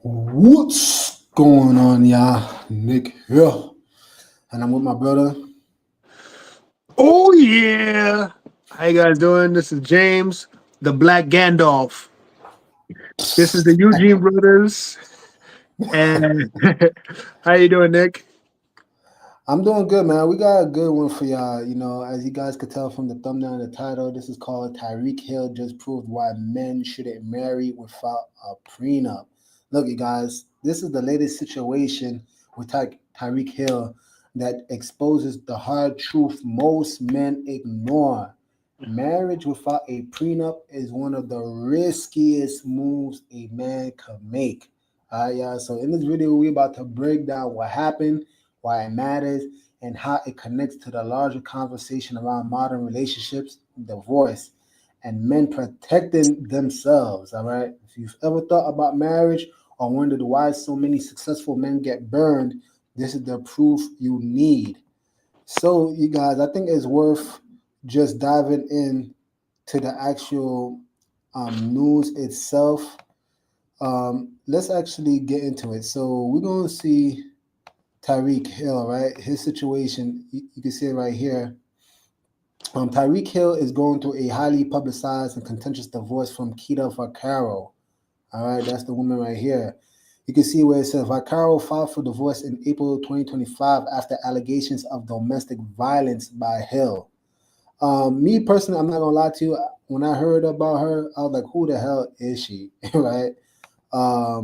What's going on, y'all? Nick here, and I'm with my brother. Oh yeah. How you guys doing? This is James, the Black Gandalf. This is the Eugene brothers. And how you doing, Nick? I'm doing good, man. We got a good one for y'all. As you guys could tell from the thumbnail and the title, this is called Tyreek Hill just proved why men shouldn't marry without a prenup. Look, you guys, this is the latest situation with Tyreek Hill that exposes the hard truth most men ignore. Marriage without a prenup is one of the riskiest moves a man could make. All right, y'all. So in this video, we're about to break down what happened, why it matters, and how it connects to the larger conversation around modern relationships, divorce, and men protecting themselves. All right. If you've ever thought about marriage or wondered why so many successful men get burned, this is the proof you need. So, you guys, I think it's worth just diving in to the actual news itself. Let's actually get into it. So, we're going to see Tyreek Hill, right? His situation, you can see it right here. Tyreek Hill is going through a highly publicized and contentious divorce from Kita Vaccaro. All right, that's the woman right here. You can see where it says Vaccaro filed for divorce in April 2025 after allegations of domestic violence by Hill. Me personally, I'm not gonna lie to you. When I heard about her, I was like, "Who the hell is she?" Right? I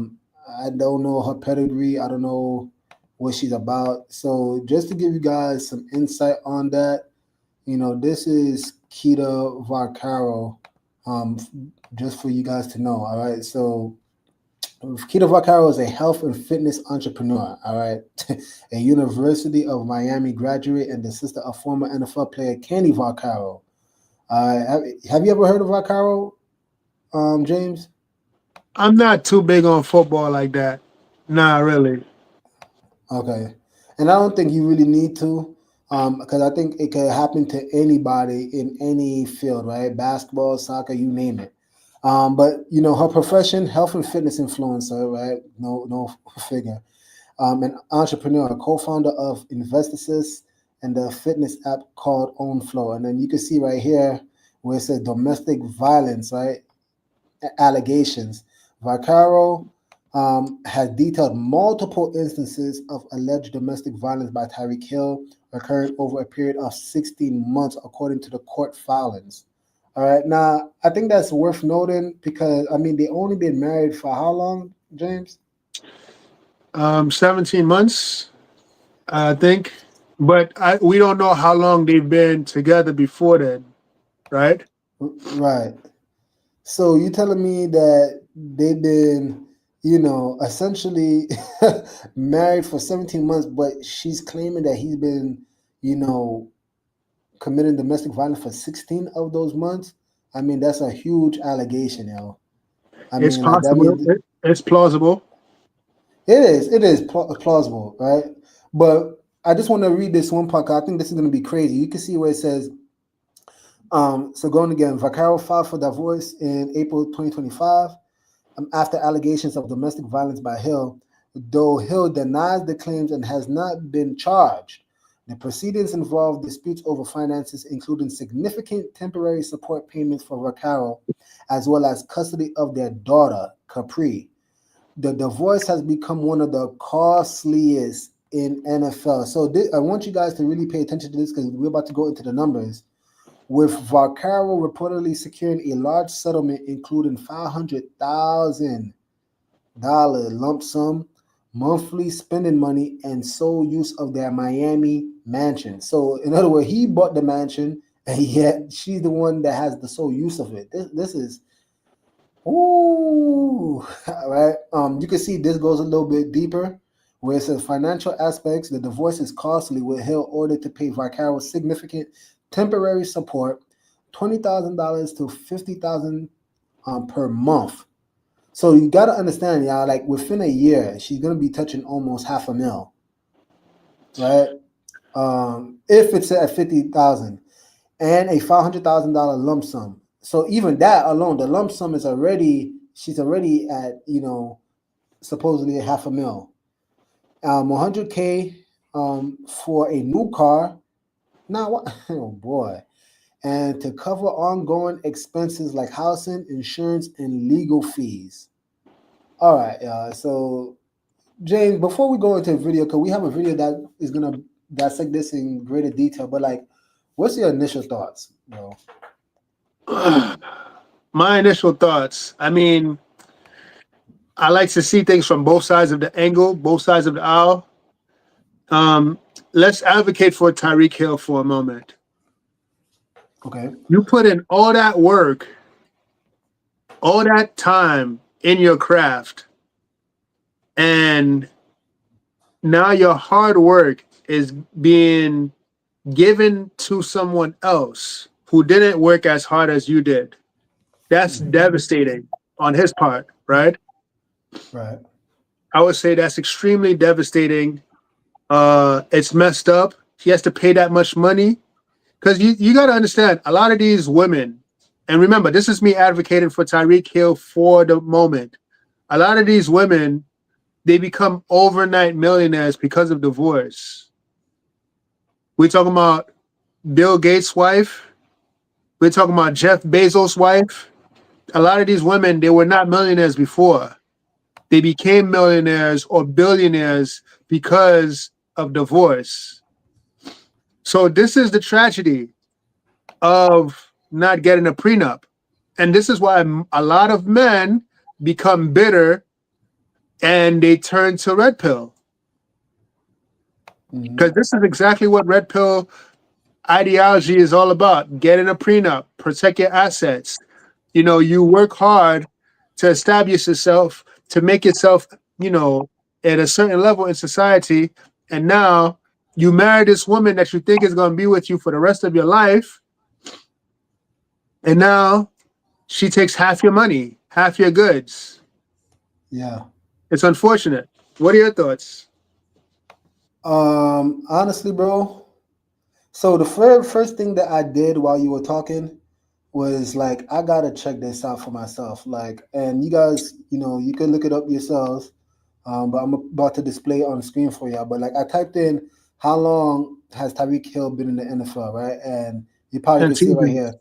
don't know her pedigree. I don't know what she's about. So just to give you guys some insight on that, this is Kita Vaccaro, um, just for you guys to know. All right. So Kita Vaccaro is a health and fitness entrepreneur. All right. A University of Miami graduate and the sister of former NFL player Kenny Vaccaro. Have you ever heard of Vaccaro, James? I'm not too big on football like that. Nah, really. Okay. And I don't think you really need to, because I think it could happen to anybody in any field, right? Basketball, soccer, you name it. But her profession, health and fitness influencer, right? No figure. An entrepreneur, a co-founder of Investisys and the fitness app called OwnFlow. And then you can see right here where it says domestic violence, right? Allegations. Vaccaro has detailed multiple instances of alleged domestic violence by Tyreek Hill occurring over a period of 16 months, according to the court filings. All right, now I think that's worth noting because I mean they only been married for how long, James? 17 months, I think. But we don't know how long they've been together before then, right? Right. So you telling me that they've been, essentially married for 17 months, but she's claiming that he's been, you know, committing domestic violence for 16 of those months? I mean, that's a huge allegation, yo. I It's mean, like that possible. means It's plausible. it is plausible, right? But I just want to read this one part 'cause I think this is going to be crazy. You can see where it says, so going again, Vaccaro filed for divorce in April 2025 after allegations of domestic violence by Hill, though Hill denies the claims and has not been charged. The proceedings involve disputes over finances, including significant temporary support payments for Vaccaro, as well as custody of their daughter, Capri. The divorce has become one of the costliest in NFL. So I want you guys to really pay attention to this because we're about to go into the numbers. With Vaccaro reportedly securing a large settlement, including $500,000 lump sum, monthly spending money, and sole use of their Miami mansion. So, in other words, he bought the mansion, and yet she's the one that has the sole use of it. This is ooh, right. You can see this goes a little bit deeper, where it says financial aspects. The divorce is costly, with Hill ordered to pay Vaccaro significant temporary support, $20,000 to $50,000 per month. So you got to understand, y'all. Like within a year, she's gonna be touching almost half a mil, right? If it's at 50,000 and a $500,000 lump sum. So even that alone, the lump sum is already she's already at supposedly a half a mil. 100K for a new car. Now what? Oh boy. And to cover ongoing expenses like housing, insurance, and legal fees. All right, so James, before we go into the video, because we have a video that is gonna dissect this in greater detail, but like, what's your initial thoughts, bro? My initial thoughts. I mean, I like to see things from both sides of the angle, both sides of the aisle. Um, let's advocate for Tyreek Hill for a moment. Okay. You put in all that work, all that time in your craft, and now your hard work is being given to someone else who didn't work as hard as you did. That's Mhm. devastating on his part, right? Right. I would say that's extremely devastating. It's messed up. He has to pay that much money because you got to understand a lot of these women, and remember, this is me advocating for Tyreek Hill for the moment. A lot of these women, they become overnight millionaires because of divorce. We're talking about Bill Gates' wife. We're talking about Jeff Bezos' wife. A lot of these women, they were not millionaires before. They became millionaires or billionaires because of divorce. So this is the tragedy of not getting a prenup. And this is why a lot of men become bitter and they turn to red pill. Hmm. Because this is exactly what red pill ideology is all about. Getting a prenup, protect your assets. You know, you work hard to establish yourself, to make yourself, you know, at a certain level in society. And now you marry this woman that you think is going to be with you for the rest of your life. And now she takes half your money, half your goods. Yeah. It's unfortunate. What are your thoughts? Honestly, bro. So the first thing that I did while you were talking was like I gotta check this out for myself. Like, and you guys, you can look it up yourselves. But I'm about to display it on the screen for y'all. But like I typed in how long has Tyreek Hill been in the NFL, right? And you probably 10 can see right seasons. here.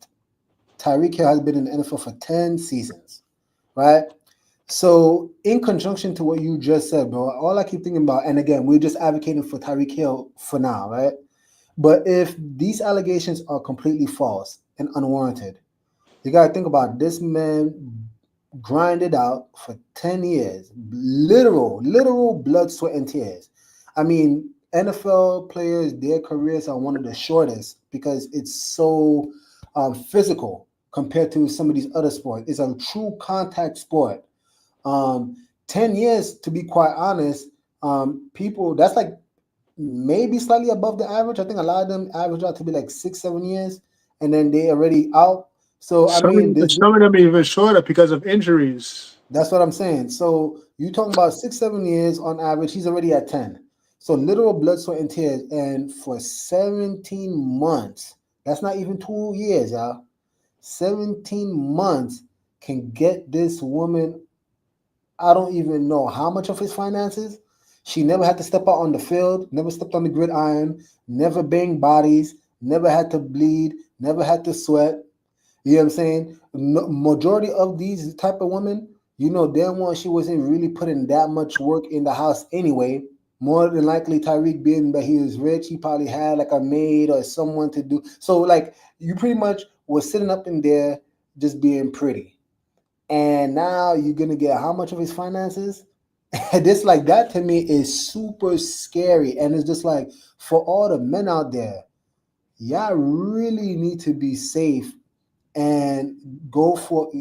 Tyreek Hill has been in the NFL for 10 seasons, right? So, in conjunction to what you just said, bro, all I keep thinking about, and again, we're just advocating for Tyreek Hill for now, right? But if these allegations are completely false and unwarranted, you got to think about this man grinded out for 10 years, literal blood, sweat, and tears. I mean, NFL players, their careers are one of the shortest because it's so physical compared to some of these other sports. It's a true contact sport. 10 years, to be quite honest, people, that's like maybe slightly above the average. I think a lot of them average out to be like 6, 7 years, and then they already out. So I Some mean, of, some of them are even shorter because of injuries. that's what I'm saying. So you talking about 6, 7 years on average. He's already at 10. So literal blood, sweat, and tears. And for 17 months, that's not even 2 years, y'all. 17 months can get this woman, I don't even know how much of his finances. She never had to step out on the field, never stepped on the gridiron, never banged bodies, never had to bleed, never had to sweat. You know what I'm saying? No, majority of these type of women, damn well she wasn't really putting that much work in the house anyway. More than likely, Tyreek being that he was rich, he probably had like a maid or someone to do. So like you pretty much was sitting up in there just being pretty. And now you're gonna get how much of his finances? This like that to me is super scary. And it's just like for all the men out there, y'all really need to be safe and go for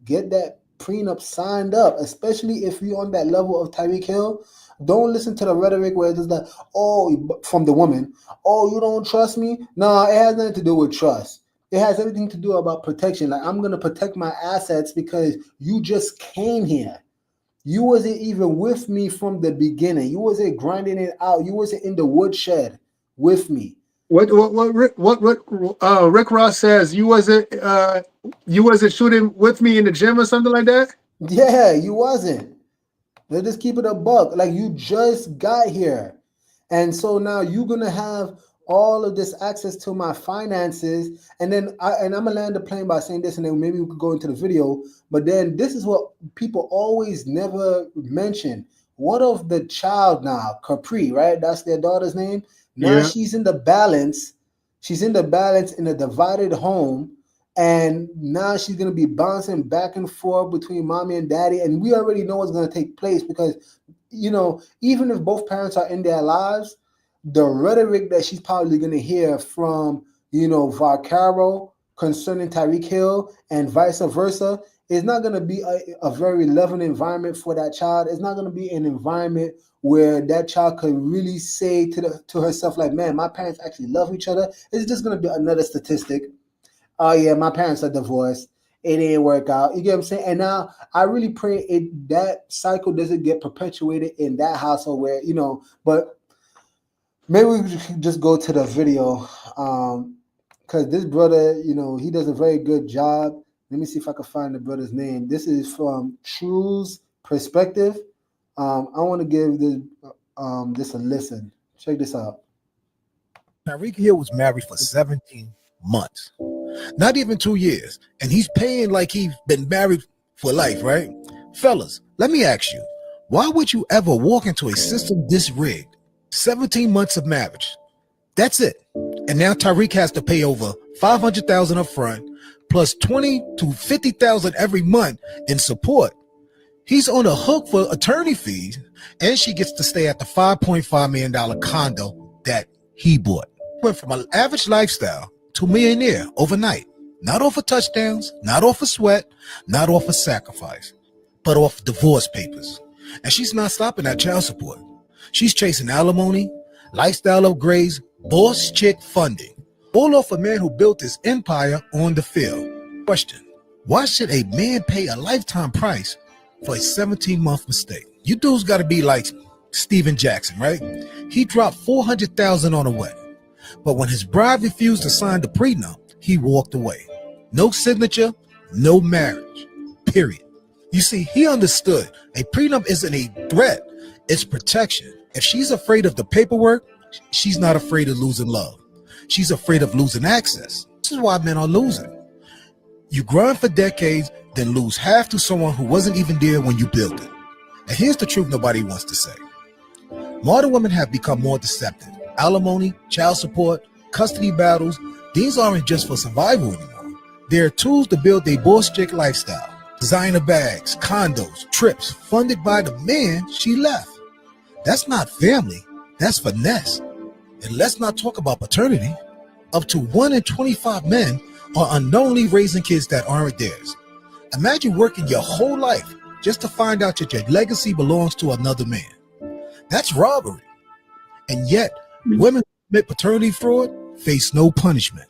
get that prenup signed up, especially if you're on that level of Tyreek Hill. Don't listen to the rhetoric where it's just like, oh, from the woman, oh, you don't trust me. No, it has nothing to do with trust. It has everything to do about protection. Like, I'm gonna protect my assets because you just came here. You wasn't even with me from the beginning. You wasn't grinding it out. You wasn't in the woodshed with me. Rick Ross says you wasn't shooting with me in the gym or something like that. Yeah, you wasn't. Let's just keep it a buck. Like, you just got here. And so now you're gonna have all of this access to my finances. And then I'm gonna land the plane by saying this, and then maybe we could go into the video. But then this is what people always never mention. What of the child now? Capri, right? That's their daughter's name. Now Yeah. she's in the balance. She's in the balance in a divided home, and now she's going to be bouncing back and forth between mommy and daddy, and we already know what's going to take place because, even if both parents are in their lives, the rhetoric that she's probably going to hear from, Varcaro concerning Tyreek Hill and vice versa is not going to be a very loving environment for that child. It's not going to be an environment where that child can really say to herself, like, man, my parents actually love each other. It's just going to be another statistic. Oh yeah, my parents are divorced. It didn't work out. You get what I'm saying? And now I really pray that cycle doesn't get perpetuated in that household where, but maybe we should just go to the video. Because this brother, he does a very good job. Let me see if I can find the brother's name. This is from True's perspective. I want to give this a listen. Check this out. Tyreek Hill was married for 17 months, not even 2 years, and he's paying like he's been married for life, right? Fellas, let me ask you, why would you ever walk into a system this rigged? 17 months of marriage. That's it. And now Tyreek has to pay over $500,000 up front, plus $20,000 to $50,000 every month in support. He's on a hook for attorney fees, and she gets to stay at the $5.5 million condo that he bought. Went from an average lifestyle to millionaire overnight. Not off of touchdowns, not off of sweat, not off of sacrifice, but off divorce papers. And she's not stopping at child support. She's chasing alimony, lifestyle upgrades, boss chick funding, all off a man who built his empire on the field. Question: why should a man pay a lifetime price for a 17-month mistake? You dudes got to be like Steven Jackson, right? He dropped $400,000 on a wedding, but when his bride refused to sign the prenup, he walked away. No signature, no marriage, period. You see, he understood a prenup isn't a threat, it's protection. If she's afraid of the paperwork, she's not afraid of losing love. She's afraid of losing access. This is why men are losing. You grind for decades, then lose half to someone who wasn't even there when you built it. And here's the truth nobody wants to say. Modern women have become more deceptive. Alimony, child support, custody battles, these aren't just for survival anymore. They're tools to build a boss chick lifestyle. Designer bags, condos, trips, funded by the man she left. That's not family, that's finesse. And let's not talk about paternity. Up to 1 in 25 men are unknowingly raising kids that aren't theirs. Imagine working your whole life just to find out that your legacy belongs to another man. That's robbery. And yet, women who commit paternity fraud face no punishment.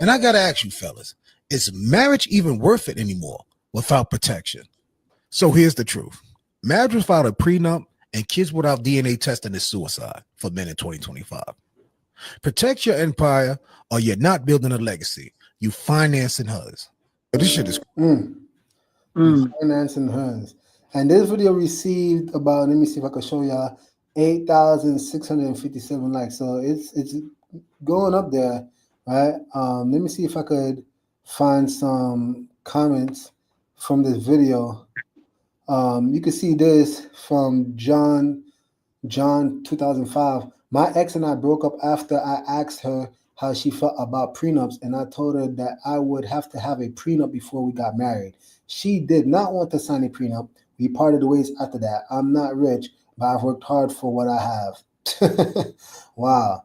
And I gotta ask you fellas, is marriage even worth it anymore without protection? So here's the truth. Marriage without a prenup and kids without DNA testing is suicide for men in 2025. Protect your empire or you're not building a legacy. You financing hers. This shit is Financing hers. And this video received about, let me see if I can show y'all, 8,657 likes. So it's going up there, right? Let me see if I could find some comments from this video. You can see this from John 2005. My ex and I broke up after I asked her how she felt about prenups, and I told her that I would have to have a prenup before we got married. She did not want to sign a prenup. We parted ways after that. I'm not rich, but I've worked hard for what I have. Wow.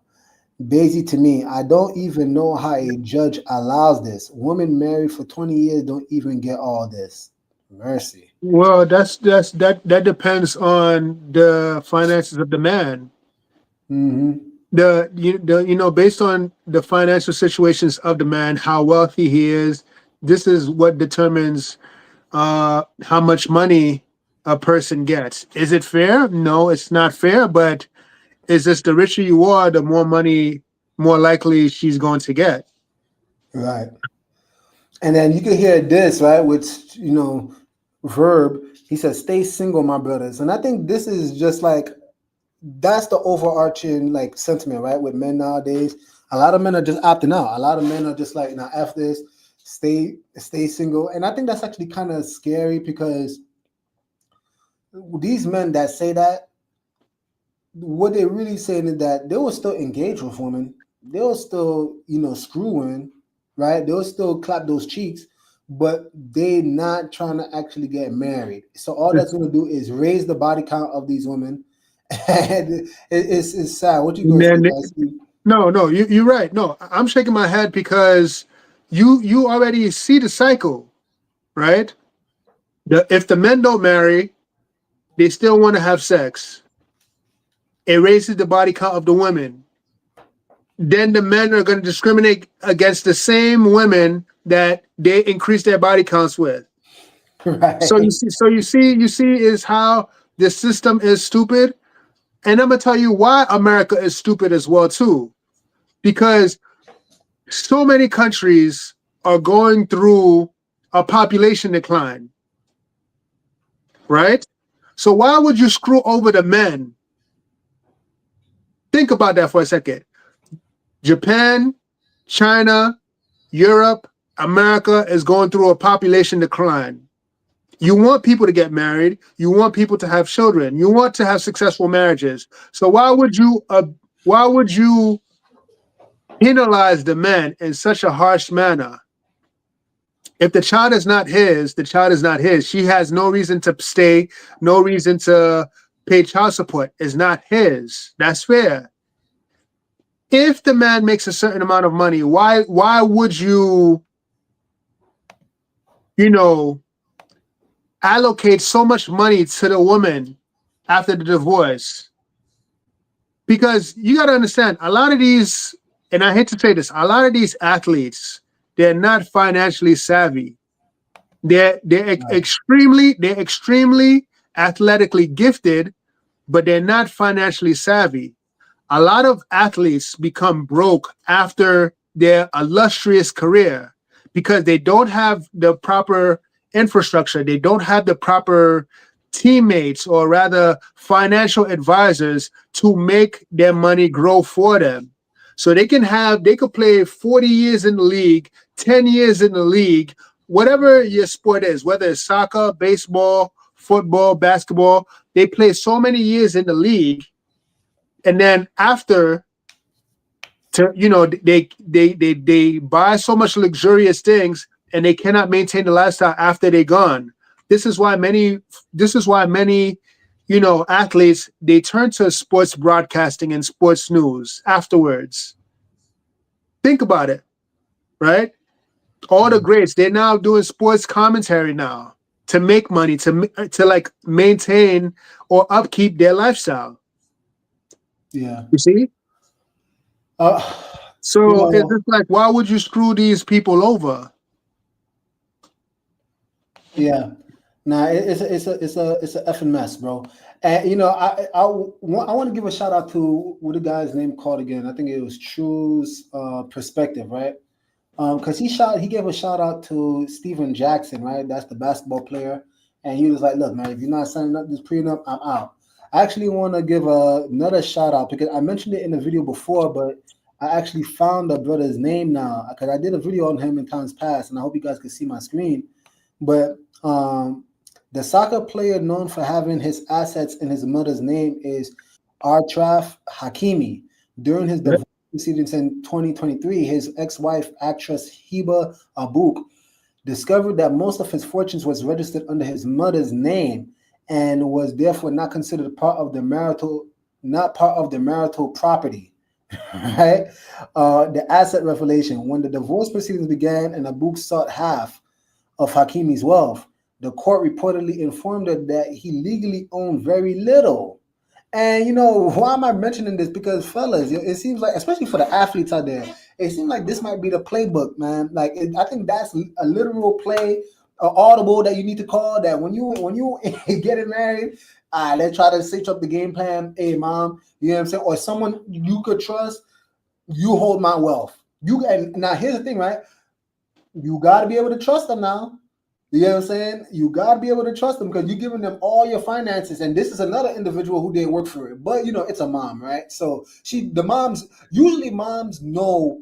Daisy to me, I don't even know how a judge allows this. Women married for 20 years don't even get all this. Mercy. Well, that depends on the finances of the man. Mm-hmm. Based on the financial situations of the man, how wealthy he is, this is what determines how much money a person gets. Is it fair? No, it's not fair, but it's just the richer you are, the more money, more likely she's going to get. Right. And then you can hear this, right, which, Verb He says, "Stay single, my brothers." And I think this is just like that's the overarching like sentiment, right? With men nowadays, a lot of men are just opting out. A lot of men are just like, "Now, f this, stay single." And I think that's actually kind of scary because these men that say that, what they're really saying is that they will still engage with women. They'll still, screw women, right? They'll still clap those cheeks, but they're not trying to actually get married. So all that's going to do is raise the body count of these women. And it's sad. What you going to say, Man, guys? no, you're right. No, I'm shaking my head because you already see the cycle, right? If the men don't marry, they still want to have sex. It raises the body count of the women. Then the men are going to discriminate against the same women that they increase their body counts with. So Right. you see is how the system is stupid. And I'm gonna tell you why America is stupid as well too, because so many countries are going through a population decline, right? So why would you screw over the men? Think about that for a second. Japan, China, Europe, America is going through a population decline. You want people to get married. You want people to have children. You want to have successful marriages. So why would you penalize the man in such a harsh manner? If the child is not his, the child is not his. She has no reason to stay, no reason to pay child support. It's not his. That's fair. If the man makes a certain amount of money, why would you know, allocate so much money to the woman after the divorce? Because you got to understand, a lot of these, and I hate to say this, a lot of these athletes, they're not financially savvy. They're extremely athletically gifted, but they're not financially savvy. A lot of athletes become broke after their illustrious career because they don't have the proper infrastructure. They don't have the proper teammates, or rather financial advisors, to make their money grow for them. So they could play 40 years in the league, 10 years in the league, whatever your sport is, whether it's soccer, baseball, football, basketball, they play so many years in the league. And then after, they buy so much luxurious things and they cannot maintain the lifestyle after they're gone. This is why many athletes, they turn to sports broadcasting and sports news afterwards. Think about it, right? All the greats, they're now doing sports commentary now to make money, to like maintain or upkeep their lifestyle. Yeah. You see? Uh, So it's just like, why would you screw these people over? Yeah. Nah, it's a effing mess, bro. And I want to give a shout out to what the guy's name called again. I think it was True's perspective, right? Because he gave a shout out to Steven Jackson, right? That's the basketball player, and he was like, "Look, man, if you're not signing up this prenup, I'm out." I actually want to give another shout out because I mentioned it in the video before, but I actually found the brother's name now because I did a video on him in times past, and I hope you guys can see my screen. But the soccer player known for having his assets in his mother's name is Artraf Hakimi. During his divorce proceedings in 2023, his ex-wife, actress Hiba Abouk, discovered that most of his fortunes was registered under his mother's name and was therefore not considered not part of the marital property. Right? The asset revelation. When the divorce proceedings began and Abouk sought half of Hakimi's wealth, the court reportedly informed her that he legally owned very little. And why am I mentioning this? Because fellas, it seems like, especially for the athletes out there, it seems like this might be the playbook, man. Like I think that's a literal play, audible that you need to call. That when you getting married, let's try to stitch up the game plan. Hey, mom, you know what I'm saying, or someone you could trust. You hold my wealth. And now here's the thing, right? You got to be able to trust them now. You know what I'm saying? You gotta be able to trust them because you're giving them all your finances, and this is another individual who didn't work for it. But it's a mom, right? So the moms usually moms know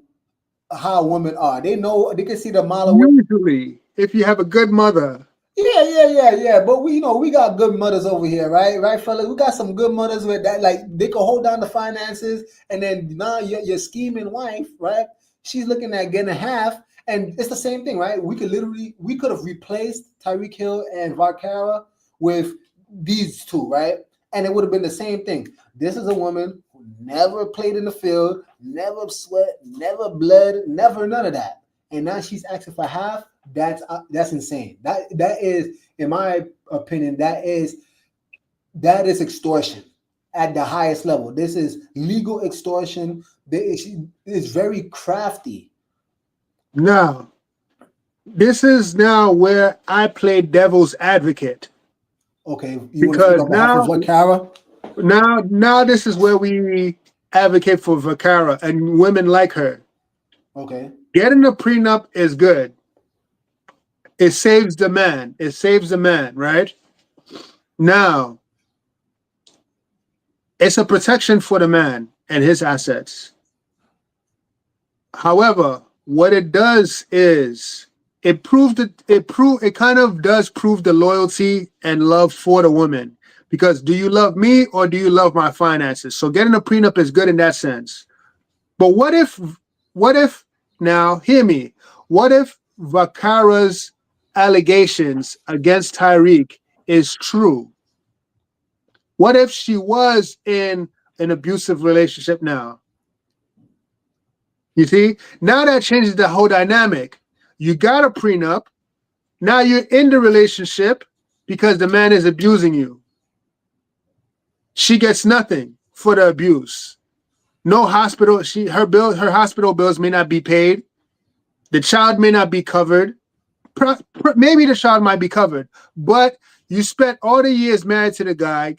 how women are. They know they can see the mile away. Usually, if you have a good mother, Yeah. But we got good mothers over here, right? Right, fellas? We got some good mothers with that, like they can hold down the finances, and then now your scheming wife, right? She's looking at getting a half, and it's the same thing, right? We could have replaced Tyreek Hill and Vacara with these two, right? And it would have been the same thing. This is a woman who never played in the field, never sweat, never bled, never none of that, and now she's asking for half. That's insane. That is, in my opinion, that is extortion at the highest level. This is legal extortion. It's very crafty. now this is now where I play devil's advocate Okay, you want to speak because on behalf of what, Kara? now this is where we advocate for Vacara and women like her. Okay, Getting a prenup is good. It saves the man. It saves the man, right? Now, it's a protection for the man and his assets. However, what it does is it kind of does prove the loyalty and love for the woman. Because do you love me or do you love my finances? So getting a prenup is good in that sense. But what if now hear me? What if Vakara's allegations against Tyreek is true? What if she was in an abusive relationship now? You see, now that changes the whole dynamic. You got a prenup. Now you're in the relationship because the man is abusing you. She gets nothing for the abuse. No hospital. Her hospital bills may not be paid. The child may not be covered. Maybe the child might be covered, but you spent all the years married to the guy,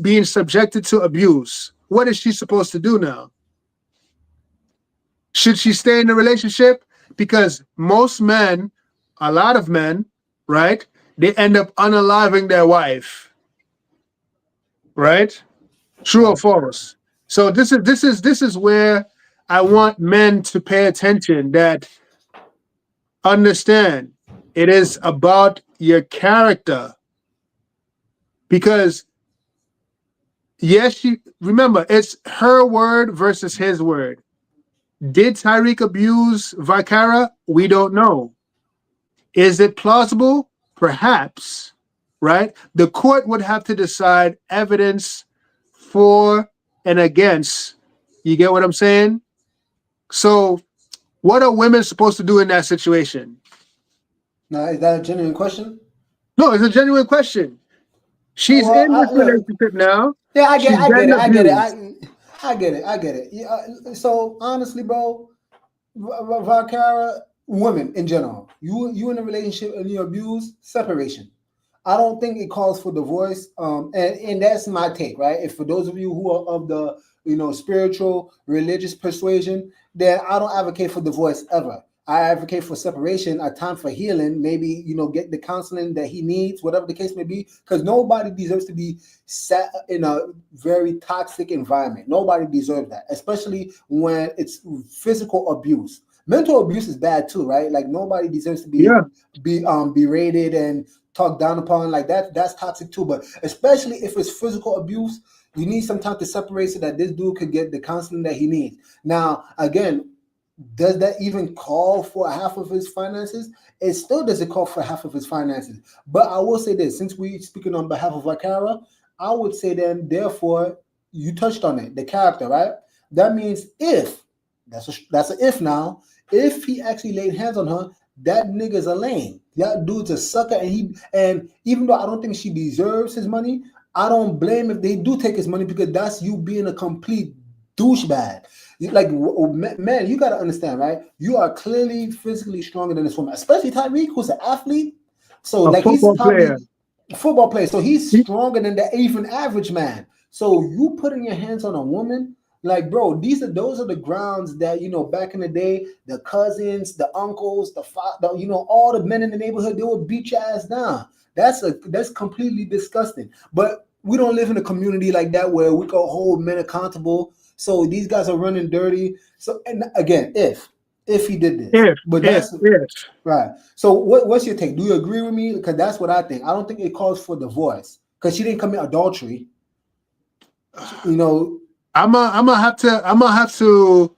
being subjected to abuse. What is she supposed to do now? Should she stay in the relationship? Because most men, a lot of men, right? They end up unaliving their wife, right? True or right. false? So this is where I want men to pay attention. That understand it is about your character. Because yes, remember it's her word versus his word. Did Tyreek abuse Vacara? We don't know. Is it plausible? Perhaps, right? The court would have to decide evidence for and against. You get what I'm saying? So, what are women supposed to do in that situation? Now, is that a genuine question? No, it's a genuine question. Oh, She's well, in this look. relationship now. Yeah, She's I get getting it. I get it. abused. I get it. I get it. Yeah, so honestly, bro, Valkyra, women in general, you in a relationship and you abuse, separation. I don't think it calls for divorce. And that's my take, right? If for those of you who are of the spiritual religious persuasion, then I don't advocate for divorce ever. I advocate for separation, a time for healing, maybe get the counseling that he needs, whatever the case may be, because nobody deserves to be set in a very toxic environment. Nobody deserves that, especially when it's physical abuse. Mental abuse is bad too, right? Like nobody deserves to Yeah. be berated and talked down upon like that. That's toxic too. But especially if it's physical abuse, you need some time to separate so that this dude could get the counseling that he needs. Now, again, does that even call for half of his finances? It still doesn't call for half of his finances. But I will say this, since we're speaking on behalf of Vakara, I would say then, therefore, you touched on it, the character, right? That means if, that's an if now, if he actually laid hands on her, that nigga's a lame. That dude's a sucker, and even though I don't think she deserves his money, I don't blame if they do take his money because that's you being a complete douchebag. Like, man, you got to understand, right? You are clearly physically stronger than this woman, especially Tyreek, who's an athlete. So, A like, he's football probably player. a football player. So he's He- stronger than the even average man. So you putting your hands on a woman, Like, bro, those are the grounds that, back in the day, the cousins, the uncles, all the men in the neighborhood, they would beat your ass down. That's completely disgusting. But we don't live in a community like that where we can hold men accountable. So these guys are running dirty. So, and again, if he did this, but that's If. right. So what's your take? Do you agree with me? Because that's what I think. I don't think it calls for divorce because she didn't commit adultery. You know, I'm gonna have to.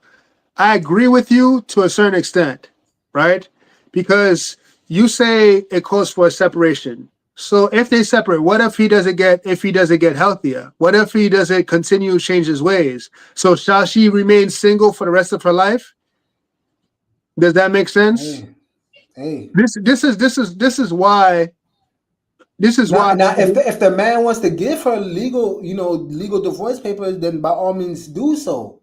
I agree with you to a certain extent, right? Because you say it calls for a separation. So if they separate, what if he doesn't get healthier? What if he doesn't continue to change his ways? So shall she remain single for the rest of her life? Does that make sense? hey, hey. This is why Now, if the man wants to give her legal divorce papers, then by all means do so.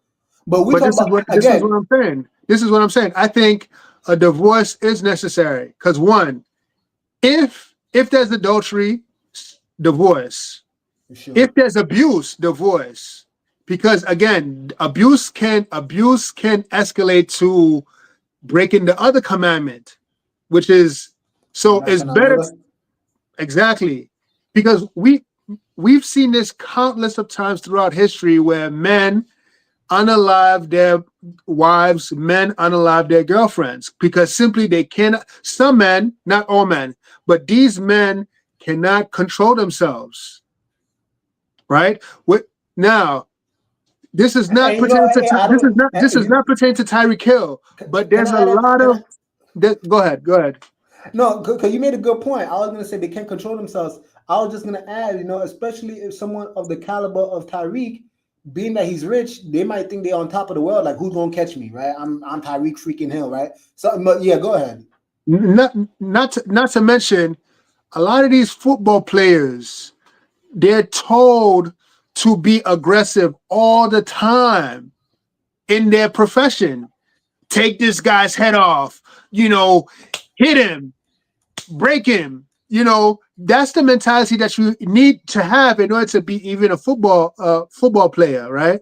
But we but talk about this is what again. I'm saying. This is what I'm saying. I think a divorce is necessary because one, if there's adultery, divorce. Sure. If there's abuse, divorce. Because again, abuse can escalate to breaking the other commandment, which is so Thou it's shalt not better murder. exactly because we've seen this countless of times throughout history where men unalive their wives, men unalive their girlfriends because simply they cannot. Some men, not all men, but these men cannot control themselves. Right? Now, this is not And pertaining to I this is don't. not this is not pertaining to Tyreek Hill, but Can there's a I add? lot Can of I? go ahead, go ahead. No, because you made a good point. I was gonna say they can't control themselves. I was just gonna add, especially if someone of the caliber of Tyreek, being that he's rich, they might think they're on top of the world. Like, who's gonna catch me, right? I'm Tyreek freaking Hill, right? So, but yeah, go ahead. Not to mention a lot of these football players, they're told to be aggressive all the time in their profession. Take this guy's head off, hit him, break him. That's the mentality that you need to have in order to be even a football player, right?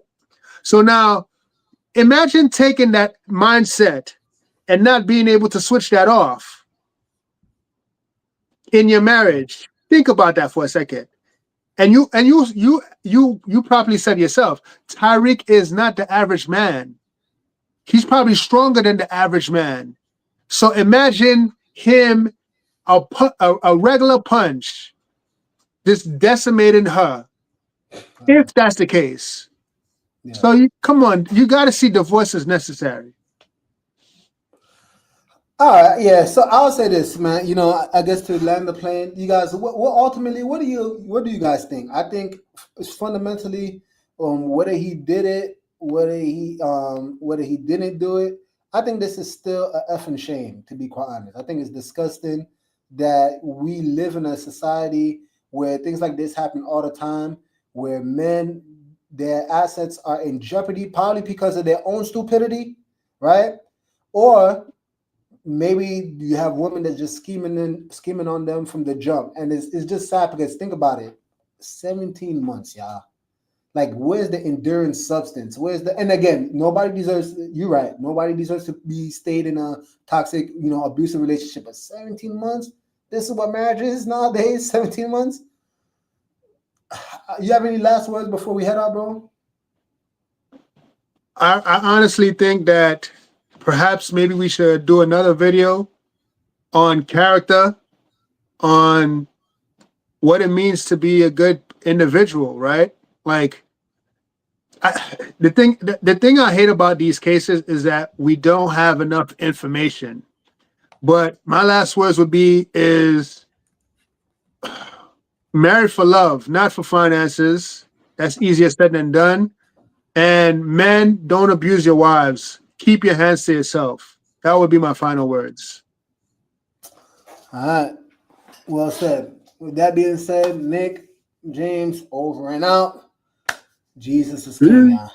So now imagine taking that mindset and not being able to switch that off in your marriage. Think about that for a second. And you probably said yourself, Tyreek is not the average man. He's probably stronger than the average man. So imagine him a regular punch just decimating her. If that's the case, Yeah. so you come on, you got to see divorce is necessary. All right, yeah. So I'll say this, man. I guess to land the plane, you guys. What ultimately, what do you guys think? I think it's fundamentally, whether he did it, whether he didn't do it. I think this is still a effing shame. To be quite honest, I think it's disgusting that we live in a society where things like this happen all the time, where men, their assets are in jeopardy, probably because of their own stupidity, right? Or maybe you have women that just scheming on them from the jump, and it's just sad because think about it, 17 months, y'all. Like, where's the endurance substance? Where's the and again, nobody deserves. You're right. Nobody deserves to be stayed in a toxic, abusive relationship. But 17 months. This is what marriage is nowadays. 17 months. You have any last words before we head out, bro? I honestly think that perhaps maybe we should do another video on character, on what it means to be a good individual, right? Like the thing I hate about these cases is that we don't have enough information. But my last words would be is married for love, not for finances. That's easier said than done. And men, don't abuse your wives. Keep your hands to yourself. That would be my final words. All right. Well said. With that being said, Nick, James, over and out. Jesus is king, y'all.